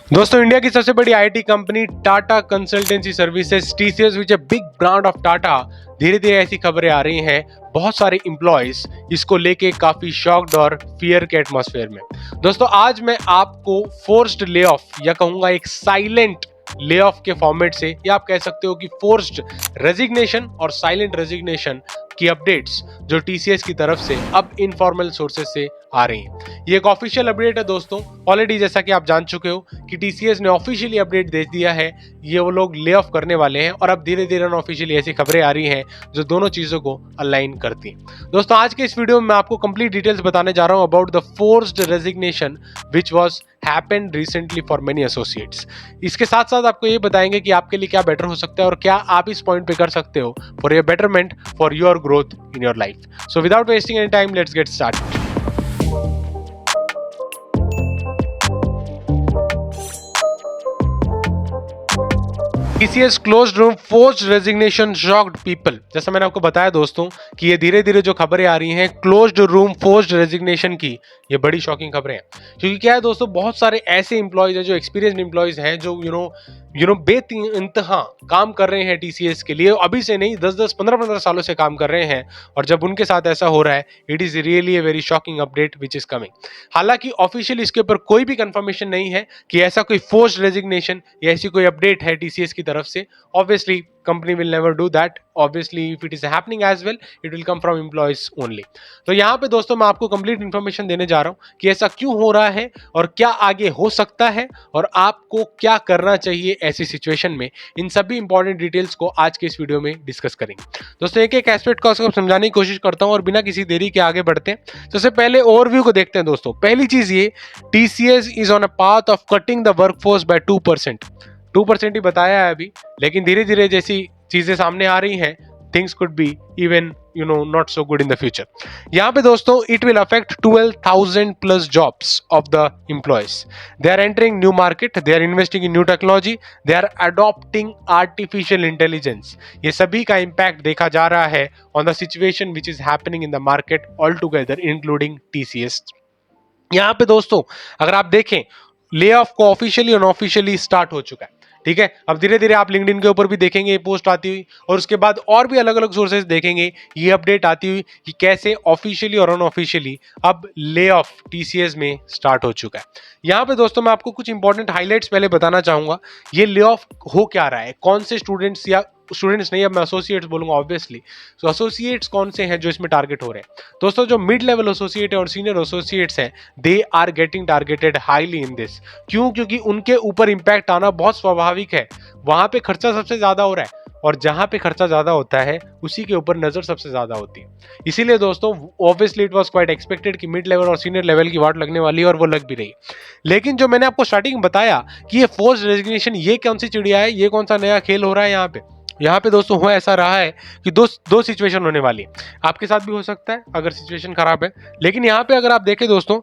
दोस्तों इंडिया की सबसे बड़ी IT company Tata consultancy services TCS which a big brand of Tata, धीरे धीरे ऐसी खबरें आ रही हैं बहुत सारे इंप्लॉयज इसको लेके काफी शॉक्ड और फियर के एटमॉस्फेयर में। दोस्तों आज मैं आपको फोर्स्ड ले ऑफ या कहूंगा एक साइलेंट ले ऑफ के फॉर्मेट से, या आप कह सकते हो कि फोर्स्ड रेजिग्नेशन और साइलेंट रेजिग्नेशन की अपडेट्स जो टीसीएस की तरफ से अब इनफॉर्मल सोर्सेज से आ रही हैं। ये एक ऑफिशियल अपडेट है दोस्तों। ऑलरेडी जैसा कि आप जान चुके हो कि टीसीएस ने ऑफिशियली अपडेट दे दिया है, ये वो लोग ले ऑफ करने वाले हैं, और अब धीरे धीरे अनऑफिशियली ऐसी खबरें आ रही हैं जो दोनों चीजों को अलाइन करती हैं। दोस्तों आज के इस वीडियो में मैं आपको कंप्लीट डिटेल्स बताने जा रहा हूं about the forced resignation which was happened recently for many associates. इसके साथ साथ आपको ये बताएंगे कि आपके लिए क्या बेटर हो सकता है और क्या आप इस पॉइंट पे कर सकते हो for your betterment, for your growth in your life. So without wasting any time, let's get started. TCS closed room forced resignation shocked people. जैसा मैंने आपको बताया दोस्तों कि ये धीरे धीरे जो खबरें आ रही हैं क्लोज्ड रूम फोर्स्ड रेजिग्नेशन की, ये बड़ी शॉकिंग खबरें हैं। क्योंकि क्या है दोस्तों, बहुत सारे ऐसे इंप्लॉयज हैं जो एक्सपीरियंस्ड इंप्लॉयज हैं जो बेइंतहा काम कर रहे हैं टीसीएस के लिए, अभी से नहीं 10-10 15-15 सालों से काम कर रहे हैं, और जब उनके साथ ऐसा हो रहा है, it is really a very shocking update which is coming. हालांकि ऑफिशियली इसके ऊपर कोई भी कंफर्मेशन नहीं है कि ऐसा कोई फोर्स्ड रेजिग्नेशन या ऐसी कोई अपडेट है टीसीएस की तरफ से। Obviously company will never do that. Obviously if it is happening as well, it will come from employees only. तो यहाँ पे दोस्तों मैं आपको कंप्लीट इन्फॉर्मेशन देने जा रहा हूँ कि ऐसा क्यों हो रहा है और क्या आगे हो सकता है और आपको क्या करना चाहिए ऐसी सिचुएशन में। इन सभी इंपॉर्टेंट डिटेल्स को आज के इस वीडियो में डिस्कस करेंगे दोस्तों। एक एक एस्पेक्ट को समझाने की कोशिश करता हूँ और बिना किसी देरी के आगे बढ़ते हैं। सबसे पहले ओवरव्यू को देखते हैं दोस्तों। पहली चीज ये, TCS is on a path of cutting the workforce by 2%। 2% ही बताया है अभी, लेकिन धीरे धीरे जैसी चीजें सामने आ रही हैं, things could be even not so good in the future. यहाँ पे दोस्तों it will affect 12,000 plus jobs of the employees. They are entering new market, they are investing in new technology, they are adopting artificial intelligence. ये सभी का impact देखा जा रहा है on the situation which is happening in the market all together including TCS. यहाँ पे दोस्तों अगर आप देखें, ले ऑफ को ऑफिशियली और अनऑफिशियली स्टार्ट हो चुका है। ठीक है, अब धीरे धीरे आप लिंक्डइन के ऊपर भी देखेंगे ये पोस्ट आती हुई, और उसके बाद और भी अलग अलग सोर्सेज देखेंगे ये अपडेट आती हुई कि कैसे ऑफिशियली और अनऑफिशियली अब ले ऑफ टीसीएस में स्टार्ट हो चुका है। यहाँ पे दोस्तों मैं आपको कुछ इंपॉर्टेंट हाईलाइट्स पहले बताना चाहूंगा। ये ले ऑफ हो क्या रहा है, कौन से स्टूडेंट्स, या स्टूडेंट्स नहीं, अब मैं एसोसिएट्स बोलूंगा ऑब्वियसली। तो एसोसिएट्स कौन से हैं जो इसमें टारगेट हो रहे हैं दोस्तों? जो मिड लेवल एसोसिएट है और सीनियर एसोसिएट्स हैं, they are getting targeted highly in this. क्यों? क्योंकि उनके ऊपर इंपैक्ट आना बहुत स्वाभाविक है। वहां पे खर्चा सबसे ज्यादा हो रहा है, और जहां पे खर्चा ज्यादा होता है उसी के ऊपर नजर सबसे ज्यादा होती है। इसीलिए दोस्तों obviously it was quite expected कि मिड लेवल और सीनियर लेवल की वाट लगने वाली है, और वो लग भी रही है। लेकिन जो मैंने आपको स्टार्टिंग में बताया कि ये फोर्स रेजिग्नेशन, ये कौन सी चिड़िया है, ये कौन सा नया खेल हो रहा है यहाँ पे दोस्तों हो ऐसा रहा है कि दो सिचुएशन होने वाली है। आपके साथ भी हो सकता है अगर सिचुएशन खराब है। लेकिन यहाँ पे अगर आप देखें दोस्तों,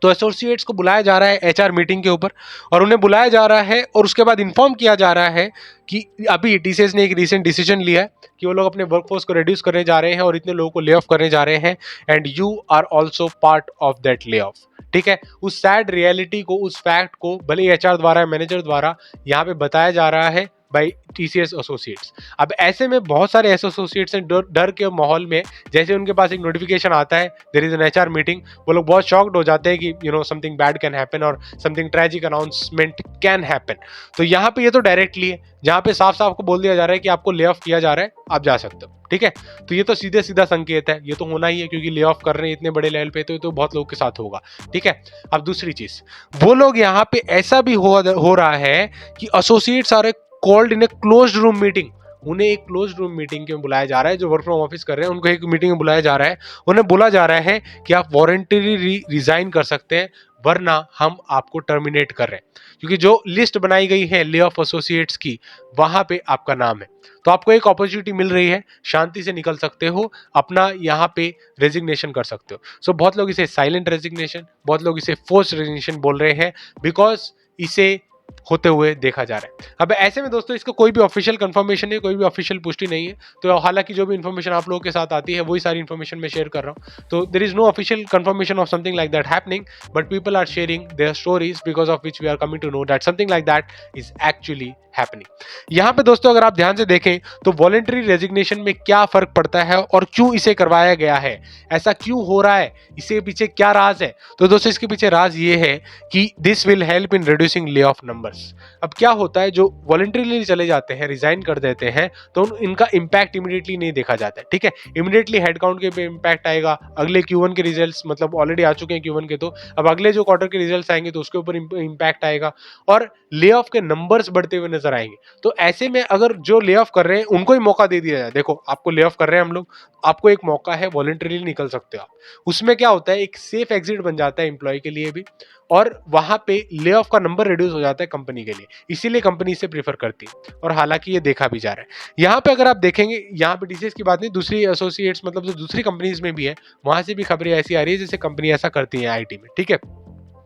तो एसोसिएट्स को बुलाया जा रहा है एचआर मीटिंग के ऊपर, और उन्हें बुलाया जा रहा है और उसके बाद इन्फॉर्म किया जा रहा है कि अभी टीसीएस ने एक रिसेंट डिसीजन लिया है कि वो लोग अपने वर्कफोर्स को रिड्यूस करने जा रहे हैं और इतने लोगों को ले ऑफ करने जा रहे हैं, and you are also part of that layoff. ठीक है, उस सैड रियलिटी को, उस फैक्ट को भले एचआर द्वारा, मैनेजर द्वारा यहाँ पे बताया जा रहा है बाई टीसीएस एसोसिएट्स। अब ऐसे में बहुत सारे एसोसिएट्स हैं डर के माहौल में, जैसे उनके पास एक नोटिफिकेशन आता है there is an HR meeting, वो लोग बहुत शॉक्ड हो जाते हैं कि समथिंग बैड कैन हैपन और something tragic announcement can happen. तो यहाँ पे ये तो डायरेक्टली है, जहाँ पे साफ साफ को बोल दिया जा रहा है कि आपको ले ऑफ किया जा रहा है, आप जा सकते हो। ठीक है, तो ये तो सीधे सीधा संकेत है, ये तो होना ही है, क्योंकि ले ऑफ कर रहे हैं इतने बड़े लेवल पे, तो बहुत लोगों के साथ होगा। ठीक है, अब दूसरी चीज, वो लोग यहाँ पे ऐसा भी हो रहा है कि associates are called in a closed room meeting. उन्हें एक क्लोज रूम मीटिंग में बुलाया जा रहा है, जो वर्क फ्रॉम ऑफिस कर रहे हैं उनको एक मीटिंग में बुलाया जा रहा है। उन्हें बोला जा रहा है कि आप वॉलंटरी रिजाइन कर सकते हैं, वरना हम आपको टर्मिनेट कर रहे हैं, क्योंकि जो लिस्ट बनाई गई है ले ऑफ एसोसिएट्स की, वहां पे आपका नाम है। तो आपको एक अपॉर्चुनिटी मिल रही है, शांति से निकल सकते हो, अपना यहाँ पे रेजिग्नेशन कर सकते हो। सो बहुत लोग इसे साइलेंट रेजिग्नेशन, बहुत लोग इसे फोर्स रेजिग्नेशन बोल रहे हैं, बिकॉज इसे होते हुए देखा जा रहा है। अब ऐसे में दोस्तों इसका कोई भी ऑफिशियल कंफर्मेशन नहीं, कोई भी ऑफिशियल पुष्टि नहीं है, तो हालांकि जो भी इन्फॉर्मेशन आप लोगों के साथ आती है वही सारी इन्फॉर्मेशन मैं शेयर कर रहा हूँ। तो there is no official confirmation of something like that happening, but people are sharing their stories because of which we are coming to know that something like that is actually happening. यहाँ पे दोस्तों अगर आप ध्यान से देखें तो voluntary resignation में क्या फर्क पड़ता है और क्यों इसे करवाया गया है, ऐसा क्यों हो रहा है, इसके पीछे क्या राज है। तो दोस्तों इसके पीछे राज ये है कि this will help in reducing lay off numbers. अब क्या होता है, जो वॉलंटरीली चले जाते हैं, रिजाइन कर देते हैं, तो इनका इंपैक्ट इमीडिएटली नहीं देखा जाता है, ठीक है। इमीडिएटली हेडकाउंट के पे इंपैक्ट आएगा, अगले Q1 के रिजल्ट्स मतलब ऑलरेडी आ चुके हैं Q1 के, तो अब अगले जो क्वार्टर के रिजल्ट्स आएंगे तो उसके ऊपर इंपैक्ट आएगा और ले ऑफ के नंबर्स बढ़ते हुए नजर आएंगे। तो ऐसे में अगर जो ले ऑफ कर रहे हैं उनको ही मौका दे दिया जाए, देखो आपको ले ऑफ कर रहे हैं हम लोग, आपको एक मौका है, वॉलंटरीली निकल सकते हो आप, उसमें क्या होता है एक सेफ एग्जिट बन जाता है एम्प्लॉय के लिए भी, और वहां पे ले ऑफ का नंबर रिड्यूस हो जाता है कंपनी के लिए, इसीलिए कंपनी इसे प्रीफर करती है और हालांकि ये देखा भी जा रहा है। यहाँ पे अगर आप देखेंगे, यहाँ पे टीसीएस की बात नहीं, दूसरी एसोसिएट्स मतलब जो दूसरी कंपनीज में भी है वहां से भी खबरें ऐसी आ रही है जैसे कंपनी ऐसा करती है आईटी में, ठीक है।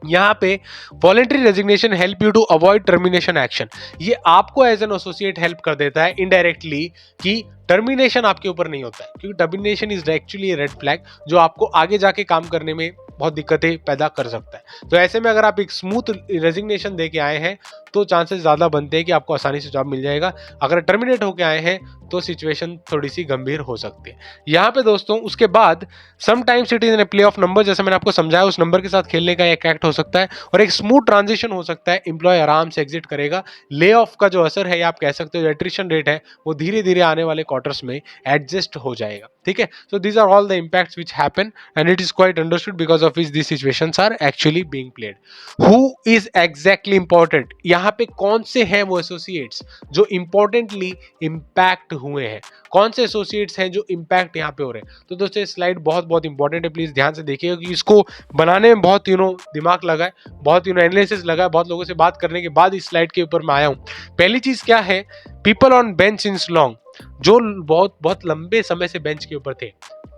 यहाँ पे voluntary resignation help you to avoid termination action, ये आपको एज एन एसोसिएट हेल्प कर देता है इनडायरेक्टली कि टर्मिनेशन आपके ऊपर नहीं होता है, क्योंकि termination is actually red flag जो आपको आगे जाके काम करने में बहुत दिक्कतें पैदा कर सकता है। तो ऐसे में अगर आप एक स्मूथ रेजिग्नेशन दे के आए हैं तो चांसेस ज़्यादा बनते हैं कि आपको आसानी से जॉब मिल जाएगा। अगर टर्मिनेट होके आए हैं तो सिचुएशन थोड़ी सी गंभीर हो सकती है। यहाँ पे दोस्तों उसके बाद sometimes it is in play of number, जैसे मैंने आपको समझाया उस नंबर के साथ खेलने का एक एक्ट हो सकता है और एक स्मूथ ट्रांजिशन हो सकता है, एम्प्लॉय आराम से एग्जिट करेगा। ले ऑफ का जो असर है या आप कह सकते हो जो एट्रिशन रेट है वो धीरे धीरे आने वाले क्वार्टर्स में एडजस्ट हो जाएगा, ठीक है। So these are all the impacts which happen and it is quite understood because of which these situations are actually being played. Who is exactly important? यहाँ पे कौन से हैं वो एसोसिएट्स जो इंपॉर्टेंटली इम्पैक्ट हुए हैं, कौन से एसोसिएट्स हैं जो इम्पैक्ट यहाँ पे हो रहे हैं। तो दोस्तों स्लाइड बहुत बहुत इंपॉर्टेंट है, प्लीज ध्यान से देखिएगा कि इसको बनाने में बहुत दिमाग लगा है, बहुत एनालिसिस लगा है, बहुत लोगों से बात करने के बाद इस स्लाइड के ऊपर मैं आया हूँ। पहली चीज क्या है, people on bench since long, जो बहुत बहुत लंबे समय से बेंच के ऊपर थे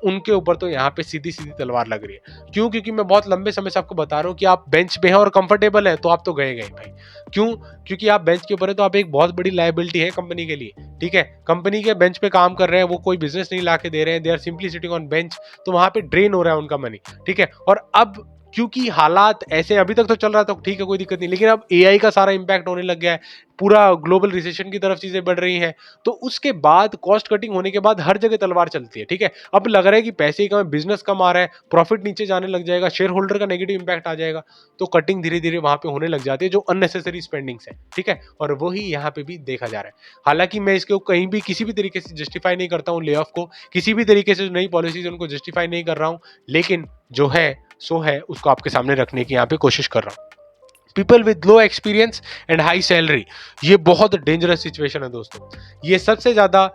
उनके ऊपर तो यहाँ पे सीधी सीधी तलवार लग रही है। क्यों? क्योंकि मैं बहुत लंबे समय से आपको बता रहा हूँ कि आप बेंच पे हैं और कंफर्टेबल है तो आप तो गए भाई। क्यों? क्योंकि आप बेंच के ऊपर है तो आप एक बहुत बड़ी लायबिलिटी है कंपनी के लिए, ठीक है। कंपनी के बेंच पे काम कर रहे हैं, वो कोई बिजनेस नहीं ला के दे रहे हैं, they are simply sitting on bench, तो वहां पे ड्रेन हो रहा है उनका मनी, ठीक है। और अब क्योंकि हालात ऐसे, अभी तक तो चल रहा था ठीक है कोई दिक्कत नहीं, लेकिन अब एआई का सारा इंपैक्ट होने लग गया है, पूरा ग्लोबल रिसेशन की तरफ चीजें बढ़ रही हैं, तो उसके बाद कॉस्ट कटिंग होने के बाद हर जगह तलवार चलती है, ठीक है। अब लग रहा है कि पैसे ही कम, बिजनेस कम आ रहा है, प्रॉफिट नीचे जाने लग जाएगा, शेयर होल्डर का नेगेटिव इंपैक्ट आ जाएगा, तो कटिंग धीरे धीरे वहां पे होने लग जाती है जो अननेसेसरी स्पेंडिंग्स है, ठीक है। और वही यहाँ पे भी देखा जा रहा है। हालांकि मैं इसको कहीं भी किसी भी तरीके से जस्टिफाई नहीं करता हूँ, ले ऑफ को किसी भी तरीके से नई पॉलिसीज उनको जस्टिफाई नहीं कर रहा हूँ, लेकिन जो है सो है उसको आपके सामने रखने की यहाँ पे कोशिश कर रहा हूँ। People with low experience and high salary, ये बहुत डेंजरस सिचुएशन है दोस्तों। ये सबसे ज्यादा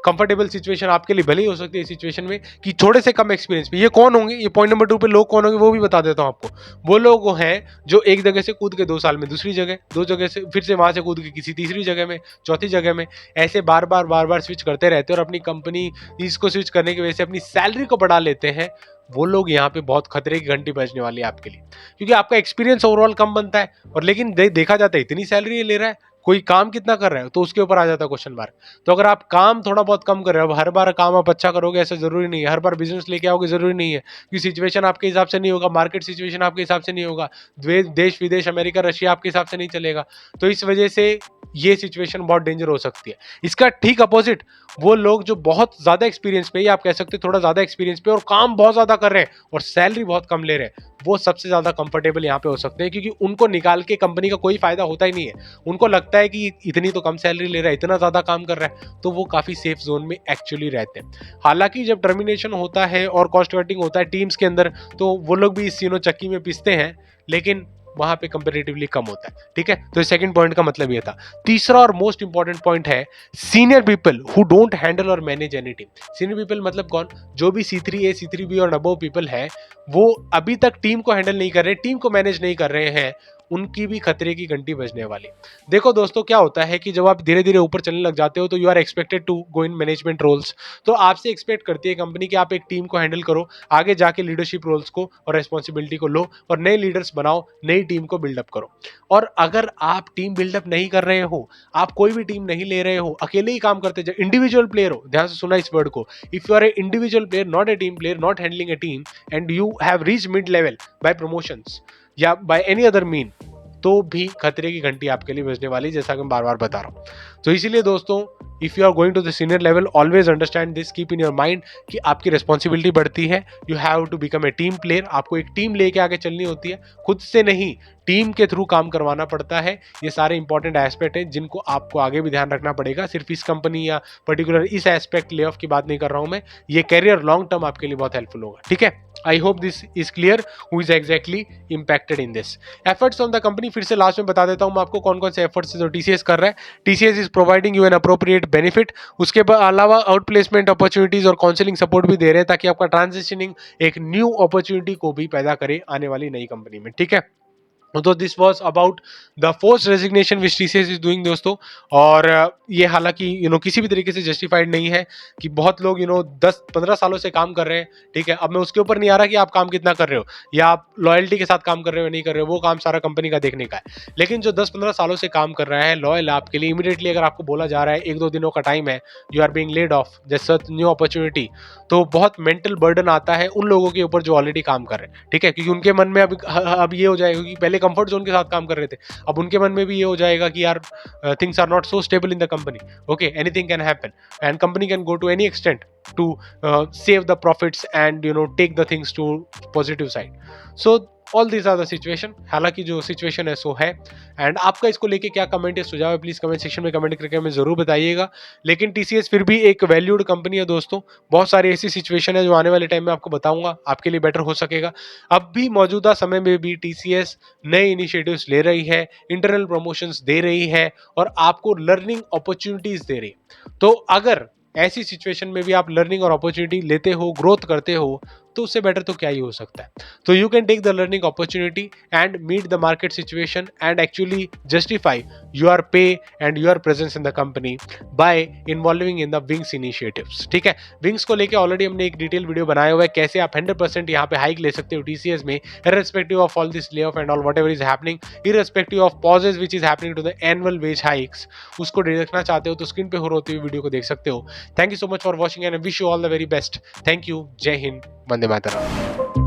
कंफर्टेबल सिचुएशन आपके लिए भले ही हो सकती है सिचुएशन में कि थोड़े से कम एक्सपीरियंस पे। ये कौन होंगे, ये पॉइंट नंबर 2 पे लोग कौन होंगे वो भी बता देता हूं आपको। वो लोग हैं जो एक जगह से कूद के 2 साल में दूसरी जगह, 2 जगह से फिर से वहां से कूद के किसी तीसरी जगह में, चौथी जगह में, ऐसे बार बार स्विच करते रहते हैं और अपनी कंपनी इसको स्विच करने की वजह से अपनी सैलरी को बढ़ा लेते हैं। वो लोग यहाँ पे बहुत खतरे की घंटी बजने वाली है आपके लिए, क्योंकि आपका एक्सपीरियंस ओवरऑल कम बनता है और लेकिन देखा जाता है इतनी सैलरी ले रहा है, कोई काम कितना कर रहा है तो उसके ऊपर आ जाता है क्वेश्चन मार्क। तो अगर आप काम थोड़ा बहुत कम कर रहे हो, हर बार काम आप अच्छा करोगे ऐसा जरूरी नहीं है, हर बार बिजनेस लेके आओगे जरूरी नहीं है, क्योंकि सिचुएशन आपके हिसाब से नहीं होगा, मार्केट सिचुएशन आपके हिसाब से नहीं होगा, देश विदेश अमेरिका रशिया आपके हिसाब से नहीं चलेगा। तो इस वजह से ये सिचुएशन बहुत डेंजर हो सकती है। इसका ठीक अपोजिट वो लोग जो बहुत ज्यादा एक्सपीरियंस पे, या आप कह सकते हैं थोड़ा ज्यादा एक्सपीरियंस पे और काम बहुत ज्यादा कर रहे हैं और सैलरी बहुत कम ले रहे हैं, वो सबसे ज्यादा कंफर्टेबल यहाँ पे हो सकते हैं, क्योंकि उनको निकाल के कंपनी का कोई फायदा होता ही नहीं है। उनको लगता है कि इतनी तो कम सैलरी ले रहा है, इतना ज्यादा काम कर रहा है, तो वो काफी सेफ जोन में एक्चुअली रहते हैं। हालांकि जब टर्मिनेशन होता है और कॉस्ट कटिंग होता है टीम्स के अंदर, तो वो लोग भी इस चक्की में पिसते हैं, लेकिन वहां पे कंपैरेटिवली कम होता है, ठीक है। तो सेकंड पॉइंट का मतलब ये था। तीसरा और मोस्ट इंपॉर्टेंट पॉइंट है senior people who don't handle और manage any team. Senior people मतलब कौन? जो भी C3A C3B और अबव पीपल है, वो अभी तक टीम को हैंडल नहीं कर रहे, टीम को मैनेज नहीं कर रहे हैं, उनकी भी खतरे की घंटी बजने वाली। देखो दोस्तों, क्या होता है कि जब आप धीरे धीरे ऊपर चलने लग जाते हो तो you are expected to go in management roles. तो आपसे एक्सपेक्ट करती है कंपनी कि आप एक टीम को हैंडल करो, आगे जाके लीडरशिप रोल्स को और रेस्पॉन्सिबिलिटी को लो और नए लीडर्स बनाओ, नई टीम को बिल्डअप करो। और अगर आप टीम बिल्डअप नहीं कर रहे हो, आप कोई भी टीम नहीं ले रहे हो, अकेले ही काम करते जाओ, इंडिविजुअल प्लेयर हो, ध्यान से सुना इस वर्ड को, if you are a individual player not a team player, not handling a team, and you have reach mid level by promotions या बाय एनी अदर मीन, तो भी खतरे की घंटी आपके लिए बजने वाली, जैसा कि मैं बार बार बता रहा हूं। तो इसीलिए दोस्तों, if you are going to the senior level, always understand this, keep in your mind कि आपकी रिस्पॉन्सिबिलिटी बढ़ती है। You have to become a team player, आपको एक टीम लेके आगे चलनी होती है, खुद से नहीं, टीम के थ्रू काम करवाना पड़ता है। ये सारे इंपॉर्टेंट एस्पेक्ट हैं जिनको आपको आगे भी ध्यान रखना पड़ेगा। सिर्फ इस कंपनी या पर्टिकुलर इस एस्पेक्ट ले ऑफ की बात नहीं कर रहा हूं मैं, ये कैरियर लॉन्ग टर्म आपके लिए बहुत हेल्पफुल होगा। ठीक है, I hope this is clear who is exactly impacted in this. Efforts on the company, फिर से लास्ट में बता देता हूं मैं आपको कौन कौन से एफर्ट्स जो टीसीएस कर रहा है। TCS is providing you an appropriate benefit, उसके अलावा आउट प्लेसमेंट अपॉर्चुनिटीज और काउंसलिंग सपोर्ट भी दे रहे हैं ताकि आपका ट्रांजिशनिंग एक न्यू अपॉर्चुनिटी को भी पैदा करे आने वाली नई कंपनी में। ठीक है, तो this was about the force resignation which TCS is doing दोस्तों। और ये हालांकि किसी भी तरीके से जस्टिफाइड नहीं है कि बहुत लोग 10-15 सालों से काम कर रहे हैं। ठीक है, अब मैं उसके ऊपर नहीं आ रहा कि आप काम कितना कर रहे हो या आप लॉयल्टी के साथ काम कर रहे हो नहीं कर रहे हो, वो काम सारा कंपनी का देखने का है। लेकिन जो 10-15 सालों से काम कर रहा है लॉयल आपके लिए, इमीडिएटली अगर आपको बोला जा रहा है 1-2 दिनों का टाइम है, you are being laid off just new opportunity, तो बहुत मेंटल बर्डन आता है उन लोगों के ऊपर जो ऑलरेडी काम कर रहे हैं। ठीक है, क्योंकि उनके मन में अब ये हो जाएगा कि पहले कंफर्ट जोन के साथ काम कर रहे थे, अब उनके मन में भी ये हो जाएगा कि यार things are not so stable in the company, okay, anything can happen and company can go to any extent to save the profits and take the things to positive side. So all these are the situation. हालांकि जो situation है सो है। And आपका इसको लेके क्या comment है, सुझाव है, प्लीज कमेंट सेक्शन में कमेंट करके हमें जरूर बताइएगा। लेकिन टीसीएस फिर भी एक वैल्यूड कंपनी है दोस्तों। बहुत सारी ऐसी सिचुएशन है जो आने वाले टाइम में आपको बताऊंगा, आपके लिए बेटर हो सकेगा। अब भी मौजूदा समय में भी टीसीएस नए इनिशिएटिव्स ले रही है, इंटरनल प्रमोशंस दे रही है और आपको लर्निंग अपॉर्चुनिटीज दे रही है। तो अगर ऐसी सिचुएशन में भी आप लर्निंग और अपॉर्चुनिटी लेते हो, ग्रोथ करते हो, तो उससे बेटर तो क्या ही हो सकता है। तो you can take the learning opportunity and meet the market situation and actually justify your pay and your presence in the company by involving in the wings initiatives. ठीक है, विंग्स को लेके ऑलरेडी हमने एक डिटेल वीडियो बनाया हुआ है, कैसे आप 100% यहाँ पे हाइक ले सकते हो टीसीएस में, irrespective of all this lay off and all whatever is happening, irrespective of pauses which is happening to the annual wage hikes. उसको देखना चाहते हो तो स्क्रीन पे हो होती हुई वीडियो को देख सकते हो। Thank you so much for watching and wish you all the very best. Thank you, जय हिंद, वंदे मातरम।